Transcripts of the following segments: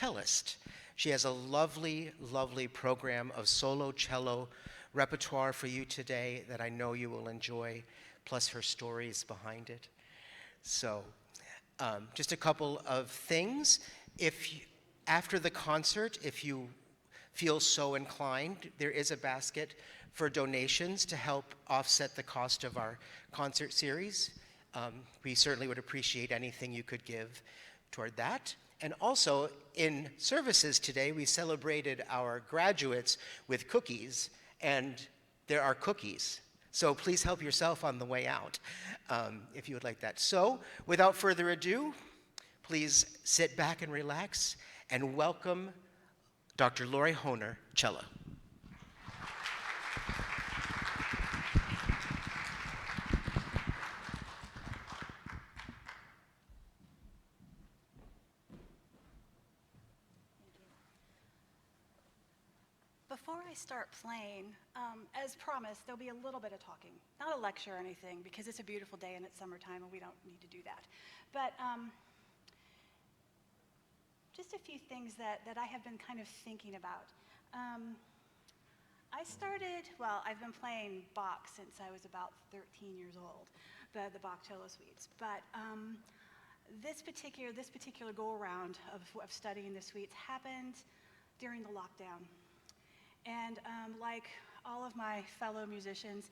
cellist. She has a lovely, lovely program of solo cello repertoire for you today that I know you will enjoy, plus her stories behind it. So, just a couple of things. After the concert, if you feel so inclined, there is a basket for donations to help offset the cost of our concert series. We certainly would appreciate anything you could give toward that. And also, in services today, we celebrated our graduates with cookies, and there are cookies. So please help yourself on the way out, if you would like that. So, without further ado, please sit back and relax, and welcome Dr. Lori Honer, cello. Before I start playing, as promised, there'll be a little bit of talking. Not a lecture or anything, because it's a beautiful day and it's summertime and we don't need to do that. But just a few things that I have been kind of thinking about. I've been playing Bach since I was about 13 years old, the Bach cello suites. But this particular go-around of studying the suites happened during the lockdown. And like all of my fellow musicians,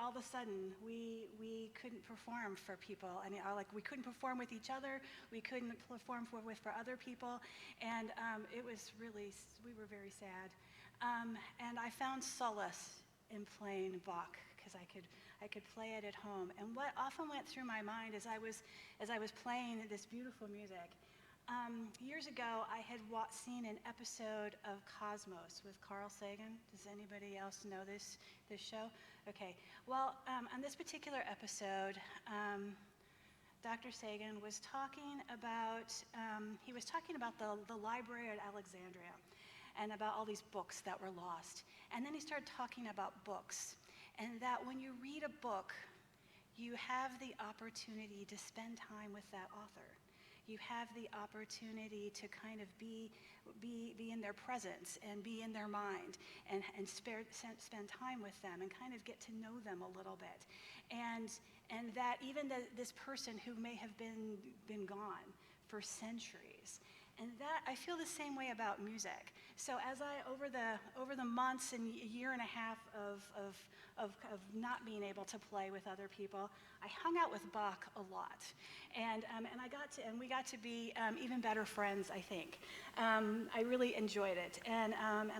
all of a sudden, we couldn't perform for people. And we couldn't perform with each other, we couldn't perform for other people, and we were very sad. And I found solace in playing Bach, because I could play it at home. And what often went through my mind as I was playing this beautiful music, years ago, I had seen an episode of Cosmos with Carl Sagan. Does anybody else know this show? Okay. Well, on this particular episode, Dr. Sagan was talking about the library at Alexandria and about all these books that were lost. And then he started talking about books, and that when you read a book, you have the opportunity to spend time with that author. You have the opportunity to kind of be in their presence and be in their mind and spend time with them and kind of get to know them a little bit. And that even this person who may have been gone for centuries, and that I feel the same way about music. So as over the months and year and a half of not being able to play with other people, I hung out with Bach a lot, and we got to be even better friends, I think. I really enjoyed it, and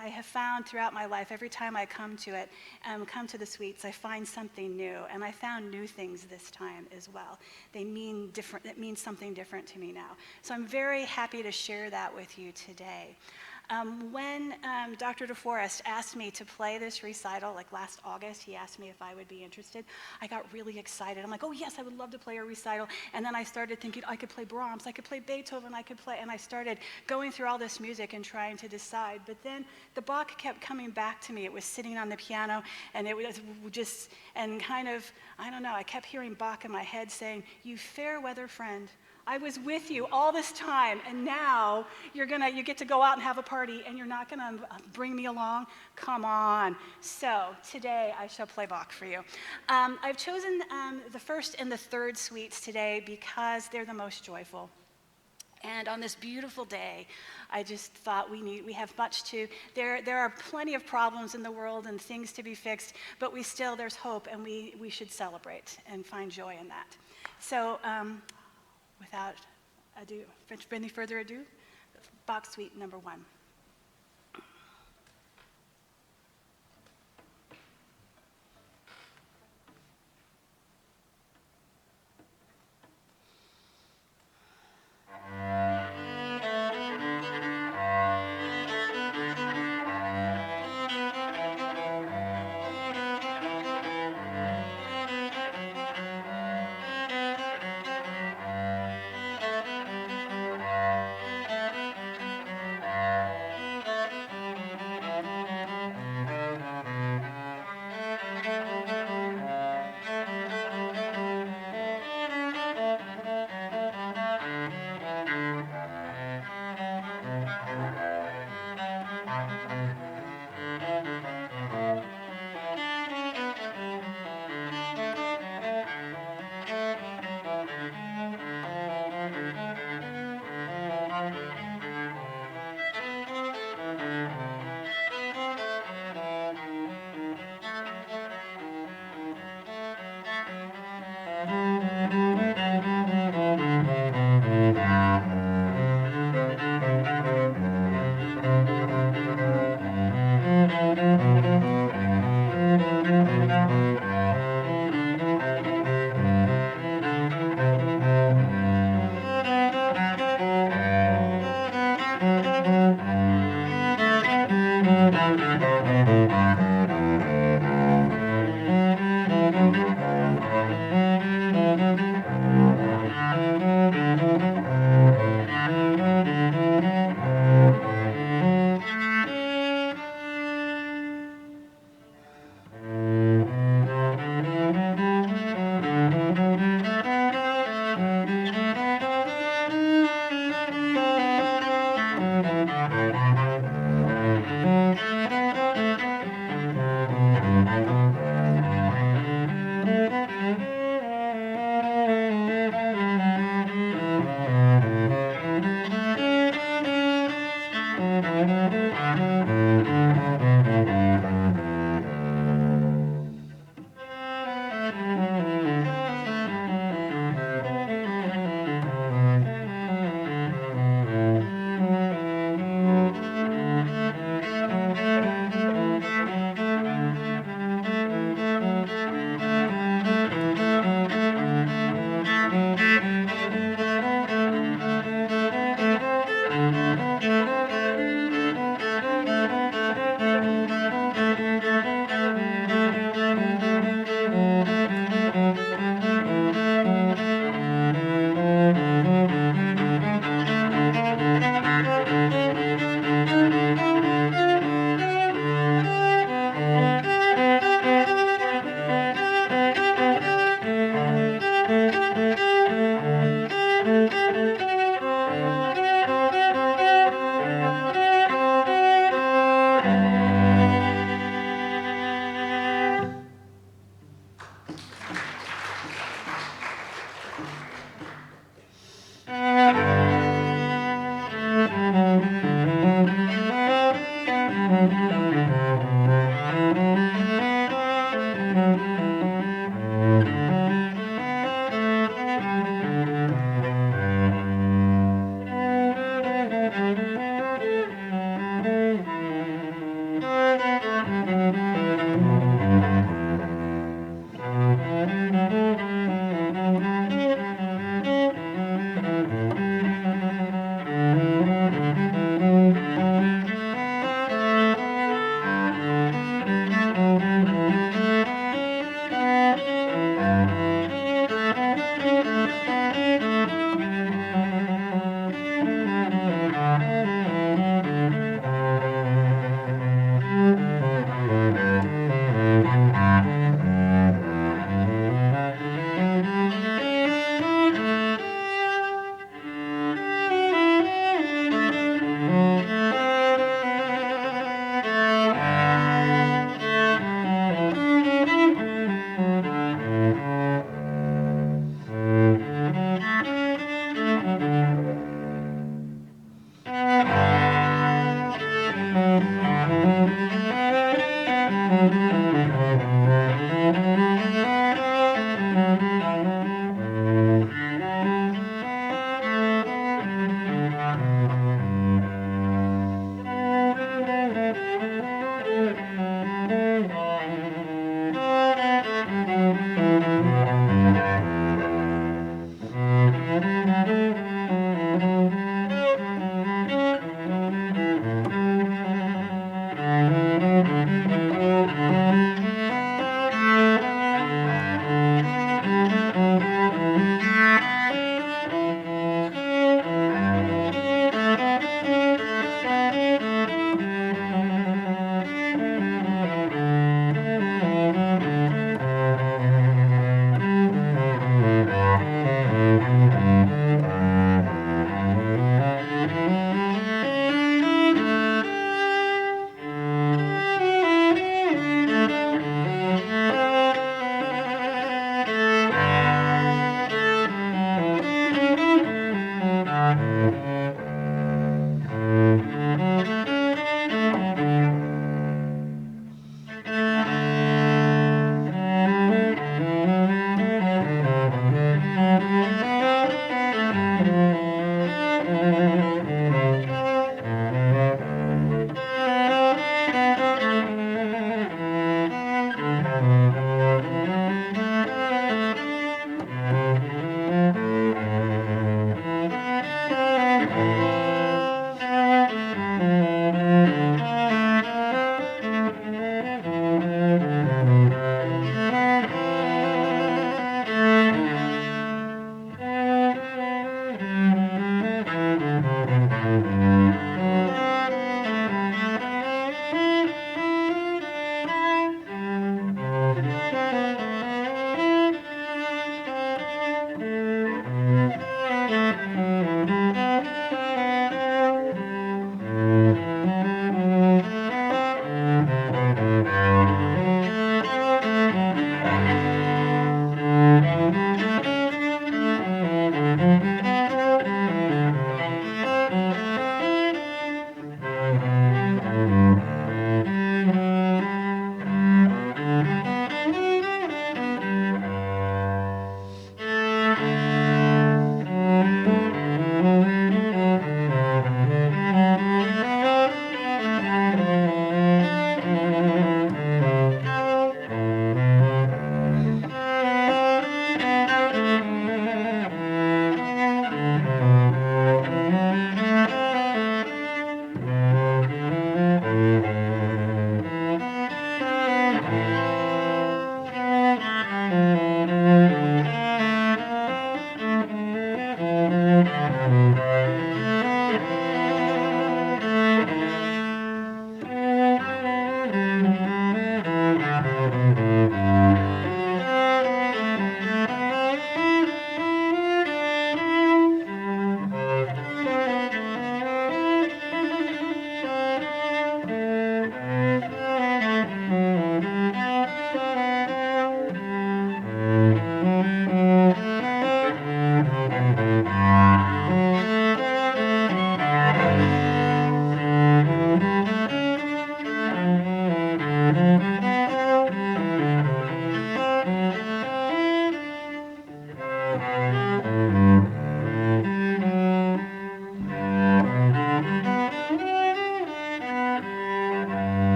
I have found throughout my life, every time I come to the suites, I find something new, and I found new things this time as well. It means something different to me now. So I'm very happy to share that with you today. When Dr. DeForest asked me to play this recital, like last August, he asked me if I would be interested. I got really excited. I'm like, oh yes, I would love to play a recital. And then I started thinking, I could play Brahms, I could play Beethoven, and I started going through all this music and trying to decide. But then the Bach kept coming back to me. It was sitting on the piano, and it was just, and kind of, I don't know, I kept hearing Bach in my head saying, "You fair weather friend, I was with you all this time, and now you get to go out and have a party, and you're not gonna bring me along? Come on." So today I shall play Bach for you. I've chosen the first and the third suites today because they're the most joyful. And on this beautiful day, I just thought we have much to, there are plenty of problems in the world and things to be fixed, but there's hope, and we should celebrate and find joy in that. So, without any further ado, Bach Suite number 1.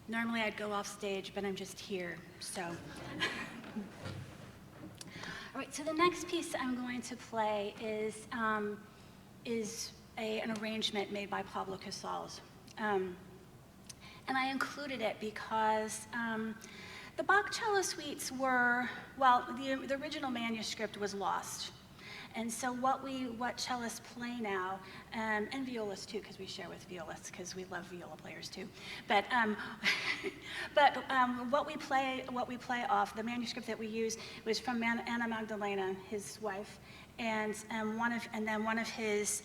Normally I'd go off stage, but I'm just here, so. All right, so the next piece I'm going to play is an arrangement made by Pablo Casals. And I included it because the Bach cello suites were, well, the original manuscript was lost. And so what cellists play now, and violists too, because we share with violists, because we love viola players too. But what we play off the manuscript that we use was from Anna Magdalena, his wife, and then one of his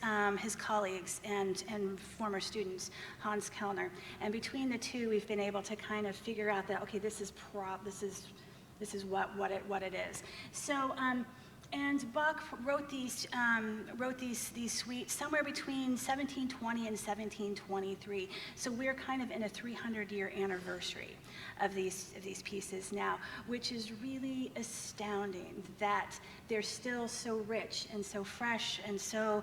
colleagues and former students, Hans Kellner. And between the two, we've been able to kind of figure out that, okay, this is what it is. So. And Bach wrote these suites somewhere between 1720 and 1723. So we're kind of in a 300-year anniversary of these pieces now, which is really astounding that they're still so rich and so fresh and so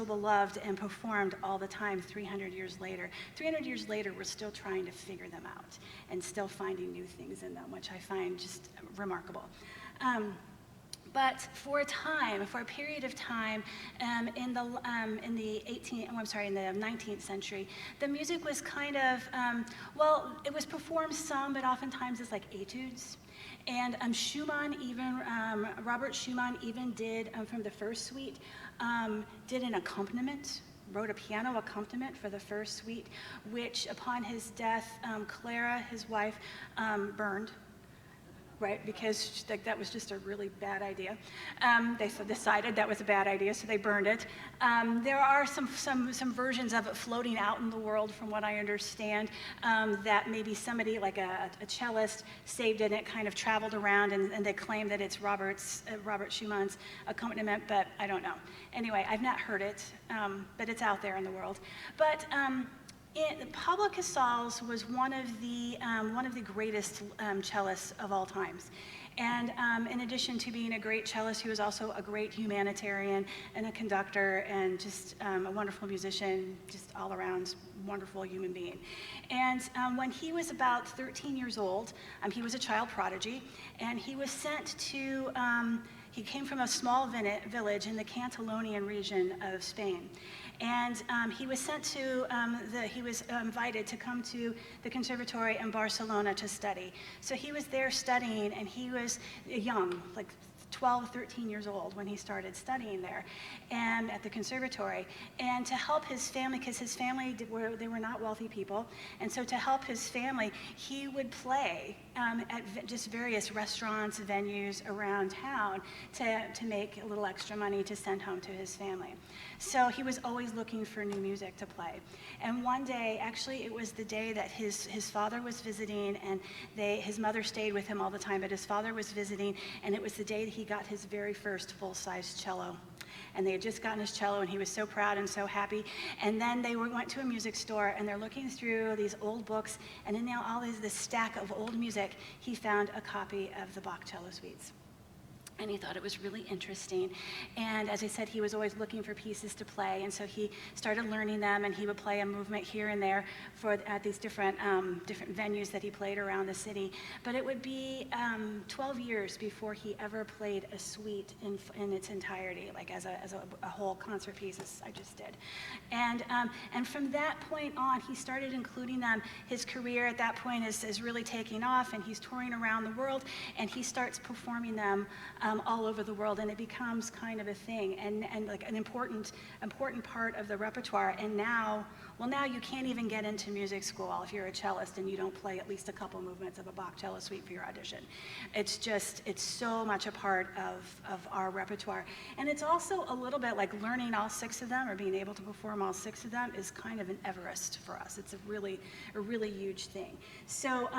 beloved and performed all the time 300 years later. 300 years later, we're still trying to figure them out and still finding new things in them, which I find just remarkable. But for a period of time, in the 19th century, the music was kind of, it was performed some, but oftentimes it's like etudes. And Robert Schumann even did, from the first suite, did an accompaniment, wrote a piano accompaniment for the first suite, which upon his death, Clara, his wife, burned. Right, because that was just a really bad idea. They decided that was a bad idea, so they burned it. There are some versions of it floating out in the world, from what I understand, that maybe somebody like a cellist saved it and it kind of traveled around, and they claim that it's Robert Schumann's accompaniment, but I don't know. Anyway, I've not heard it, but it's out there in the world. But Pablo Casals was one of the greatest cellists of all times. And in addition to being a great cellist, he was also a great humanitarian and a conductor and just a wonderful musician, just all around wonderful human being. And when he was about 13 years old, he was a child prodigy, and he was sent to, he came from a small village in the Catalonian region of Spain. And he was sent to, he was invited to come to the conservatory in Barcelona to study. So he was there studying, and he was young, like 12, 13 years old when he started studying there and at the conservatory. And to help his family, because his family, they were not wealthy people, and so to help his family, he would play at just various restaurants, venues around town to make a little extra money to send home to his family. So he was always looking for new music to play. And one day, actually it was the day that his father was visiting, and his mother stayed with him all the time, but his father was visiting, and it was the day that he got his very first full-size cello. And they had just gotten his cello, and he was so proud and so happy. And then they went to a music store, and they're looking through these old books, and in this stack of old music, he found a copy of the Bach cello suites. And he thought it was really interesting. And as I said, he was always looking for pieces to play, and so he started learning them, and he would play a movement here and there at these different venues that he played around the city. But it would be 12 years before he ever played a suite in its entirety, like as a whole concert piece, as I just did. And from that point on, he started including them. His career at that point is really taking off, and he's touring around the world, and he starts performing them all over the world, and it becomes kind of a thing and like an important part of the repertoire. And now you can't even get into music school if you're a cellist and you don't play at least a couple movements of a Bach cello suite for your audition. It's so much a part of our repertoire. And it's also a little bit like learning all 6 of them, or being able to perform all 6 of them, is kind of an Everest for us. It's a really huge thing. So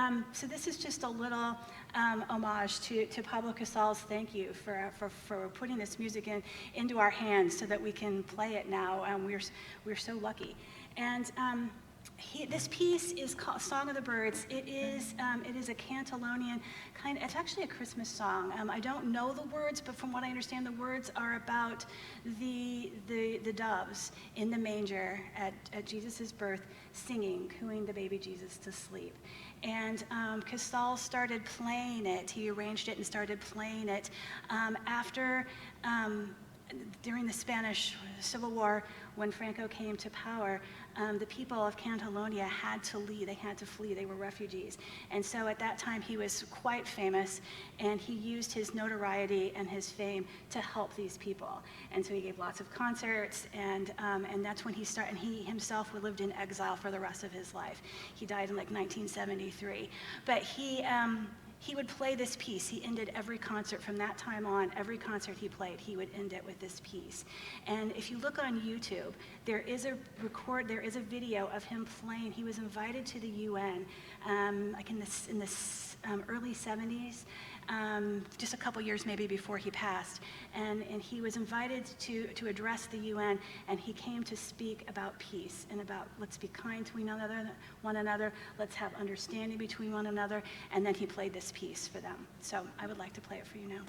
this is just a little homage to Pablo Casals. Thank you for putting this music into our hands so that we can play it now. We're so lucky. And this piece is called Song of the Birds. It is a Catalonian kind. It's actually a Christmas song. I don't know the words, but from what I understand, the words are about the doves in the manger at Jesus' birth, singing, cooing the baby Jesus to sleep. And Casals started playing it. He arranged it and started playing it after during the Spanish Civil War, when Franco came to power, the people of Catalonia had to leave, they had to flee, they were refugees. And so at that time he was quite famous, and he used his notoriety and his fame to help these people. And so he gave lots of concerts, and that's when he started, and he himself lived in exile for the rest of his life. He died in like 1973. But he would play this piece. He ended every concert from that time on. Every concert he played, he would end it with this piece. And if you look on YouTube, there is a video of him playing. He was invited to the UN, like in the early 70s, just a couple years maybe before he passed. And he was invited to address the UN, and he came to speak about peace and about let's be kind to one another, let's have understanding between one another, and then he played this piece for them. So I would like to play it for you now.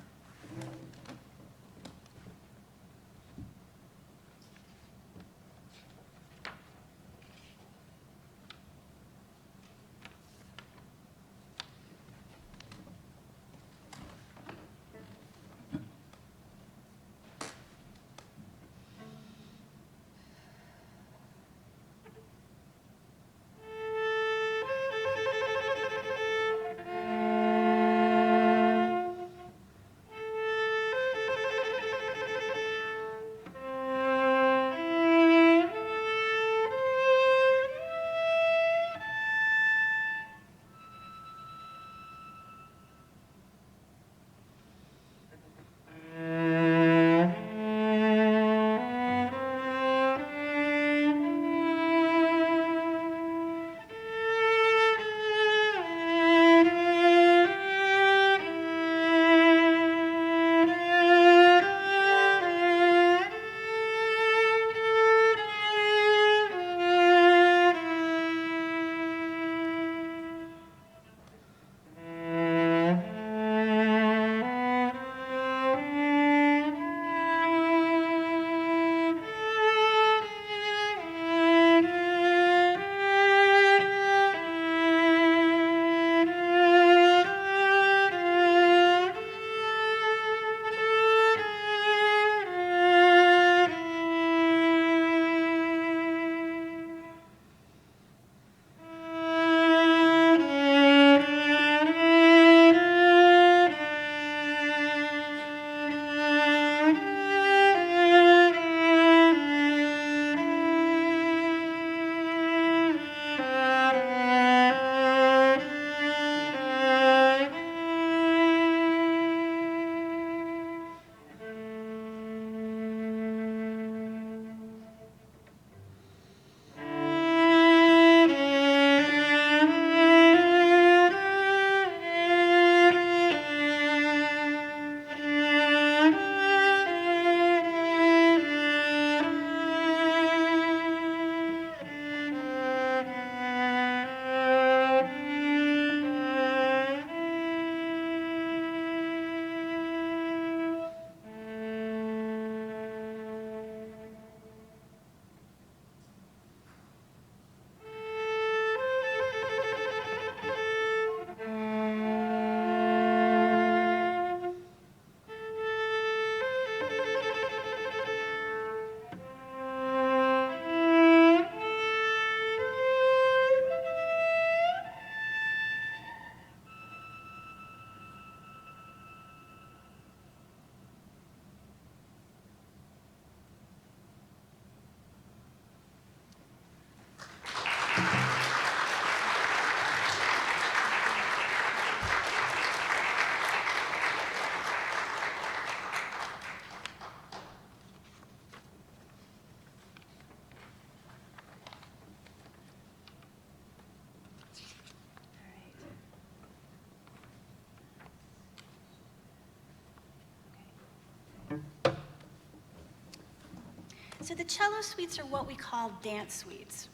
So the cello suites are what we call dance suites.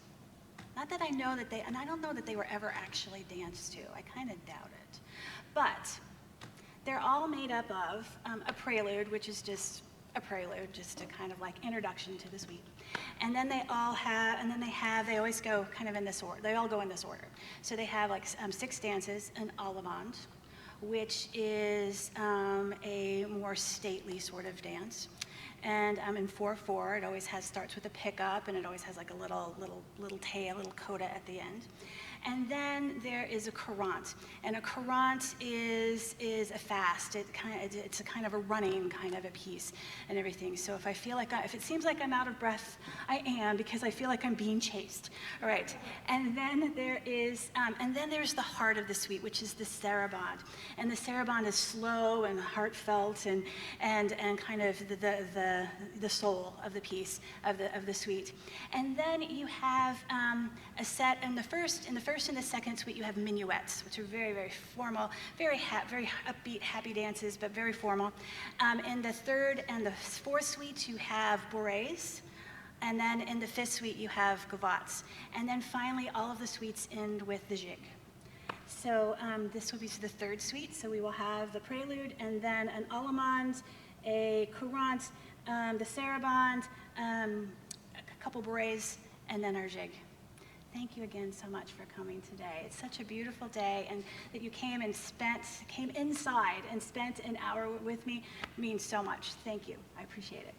Not that I know that they, and I don't know that they were ever actually danced to. I kind of doubt it. But they're all made up of a prelude, which is just a prelude, just a kind of like introduction to the suite. And then they all have, they always go kind of in this order. They all go in this order. So they have like 6 dances, an allemande, which is a more stately sort of dance. And in 4/4, it always starts with a pickup, and it always has like a little tail, little coda at the end. And then there is a courant, and a courant is a fast. It's a kind of a running kind of a piece and everything. So if I feel like if it seems like I'm out of breath, I am, because I feel like I'm being chased. All right. And then there's the heart of the suite, which is the saraband. And the saraband is slow and heartfelt and kind of the soul of the piece of the suite. And then you have a set in the first and the second suite. You have minuets, which are very, very formal, very upbeat, happy dances, but very formal. In the third and the fourth suites, you have bourrées. And then in the fifth suite, you have gavottes. And then finally, all of the suites end with the jig. So this will be the third suite. So we will have the prelude, and then an allemande, a courant, the sarabande, a couple bourrées, and then our jig. Thank you again so much for coming today. It's such a beautiful day, and that you came inside and spent an hour with me means so much. Thank you. I appreciate it.